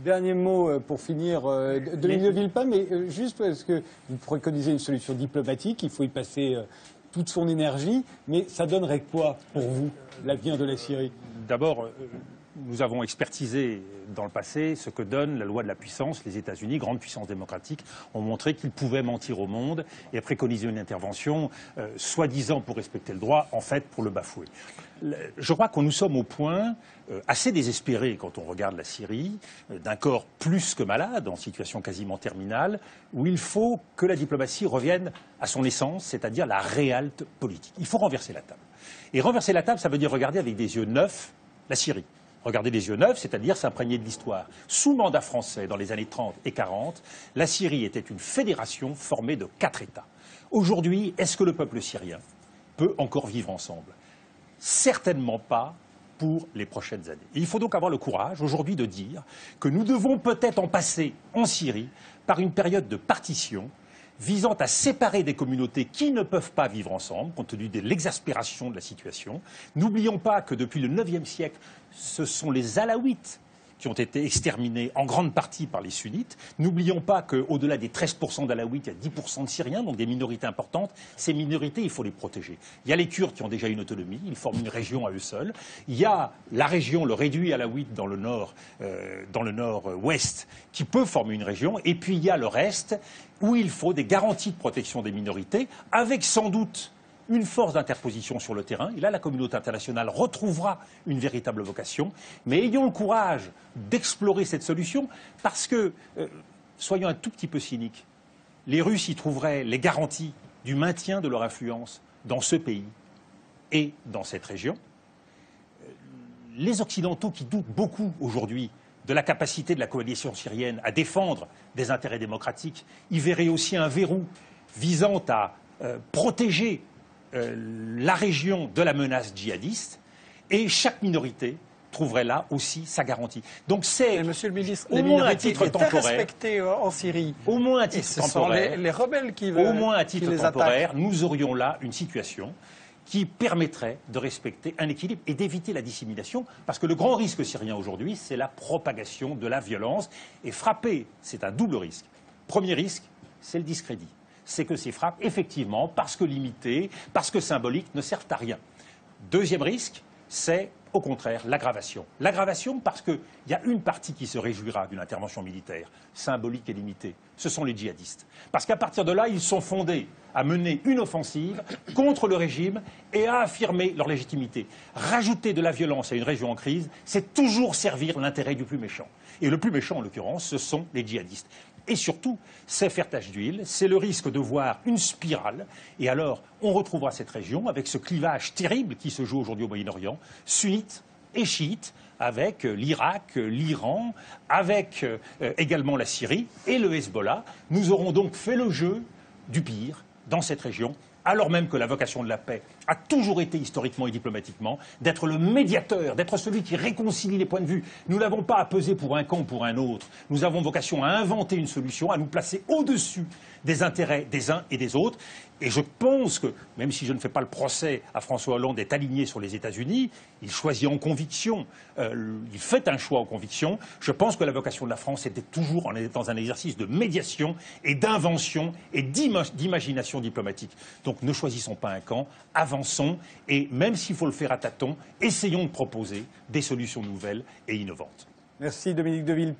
Dernier mot pour finir, Dominique de Villepin, mais juste parce que vous préconisez une solution diplomatique, il faut y passer toute son énergie, mais ça donnerait quoi pour vous, l'avenir de la Syrie? D'abord, nous avons expertisé dans le passé ce que donne la loi de la puissance. Les États-Unis, grande puissance démocratique, ont montré qu'ils pouvaient mentir au monde et préconiser une intervention, soi-disant pour respecter le droit, en fait pour le bafouer. Je crois que nous sommes au point assez désespéré quand on regarde la Syrie, d'un corps plus que malade, en situation quasiment terminale, où il faut que la diplomatie revienne à son essence, c'est-à-dire la réalité politique. Il faut renverser la table. Et renverser la table, ça veut dire regarder avec des yeux neufs la Syrie. Regarder des yeux neufs, c'est-à-dire s'imprégner de l'histoire. Sous mandat français, dans les années 30 et 40, la Syrie était une fédération formée de 4 États. Aujourd'hui, est-ce que le peuple syrien peut encore vivre ensemble? Certainement pas pour les prochaines années. Et il faut donc avoir le courage aujourd'hui de dire que nous devons peut-être en passer en Syrie par une période de partition visant à séparer des communautés qui ne peuvent pas vivre ensemble, compte tenu de l'exaspération de la situation. N'oublions pas que depuis le IXe siècle, ce sont les Alaouites qui ont été exterminés en grande partie par les sunnites. N'oublions pas qu'au-delà des 13% d'Alaouites, il y a 10% de Syriens, donc des minorités importantes. Ces minorités, il faut les protéger. Il y a les Kurdes qui ont déjà une autonomie, ils forment une région à eux seuls. Il y a la région, le réduit alaouite dans le nord-ouest, qui peut former une région. Et puis il y a le reste, où il faut des garanties de protection des minorités, avec sans doute une force d'interposition sur le terrain. Et là, la communauté internationale retrouvera une véritable vocation. Mais ayons le courage d'explorer cette solution parce que, soyons un tout petit peu cyniques, les Russes y trouveraient les garanties du maintien de leur influence dans ce pays et dans cette région. Les Occidentaux qui doutent beaucoup aujourd'hui de la capacité de la coalition syrienne à défendre des intérêts démocratiques, y verraient aussi un verrou visant à protéger la région de la menace djihadiste, et chaque minorité trouverait là aussi sa garantie. Donc c'est, Monsieur le ministre, au les moins à minorités titre étaient temporaire, respectées en Syrie. Au moins à titre temporaire, les rebelles qui veulent, au moins à titre temporaire, attaquent. nous aurions là une situation qui permettrait de respecter un équilibre et d'éviter la dissémination, parce que le grand risque syrien aujourd'hui, c'est la propagation de la violence. Et frapper, c'est un double risque. Premier risque, c'est le discrédit. C'est que ces frappes, effectivement, parce que limitées, parce que symboliques, ne servent à rien. Deuxième risque, c'est au contraire l'aggravation. L'aggravation parce qu'il y a une partie qui se réjouira d'une intervention militaire, symbolique et limitée. Ce sont les djihadistes. Parce qu'à partir de là, ils sont fondés à mener une offensive contre le régime et à affirmer leur légitimité. Rajouter de la violence à une région en crise, c'est toujours servir l'intérêt du plus méchant. Et le plus méchant, en l'occurrence, ce sont les djihadistes. Et surtout, c'est faire tache d'huile, c'est le risque de voir une spirale. Et alors, on retrouvera cette région avec ce clivage terrible qui se joue aujourd'hui au Moyen-Orient, sunnites et chiites, avec l'Irak, l'Iran, avec également la Syrie et le Hezbollah. Nous aurons donc fait le jeu du pire dans cette région, alors même que la vocation de la paix a toujours été historiquement et diplomatiquement d'être le médiateur, d'être celui qui réconcilie les points de vue. Nous n'avons pas à peser pour un camp ou pour un autre. Nous avons vocation à inventer une solution, à nous placer au-dessus des intérêts des uns et des autres. Et je pense que, même si je ne fais pas le procès à François Hollande d'être aligné sur les États-Unis, il choisit en conviction, il fait un choix en conviction. Je pense que la vocation de la France était toujours dans un exercice de médiation et d'invention et d'imagination diplomatique. Donc ne choisissons pas un camp, avançons et même s'il faut le faire à tâtons, essayons de proposer des solutions nouvelles et innovantes. Merci Dominique de Villepin.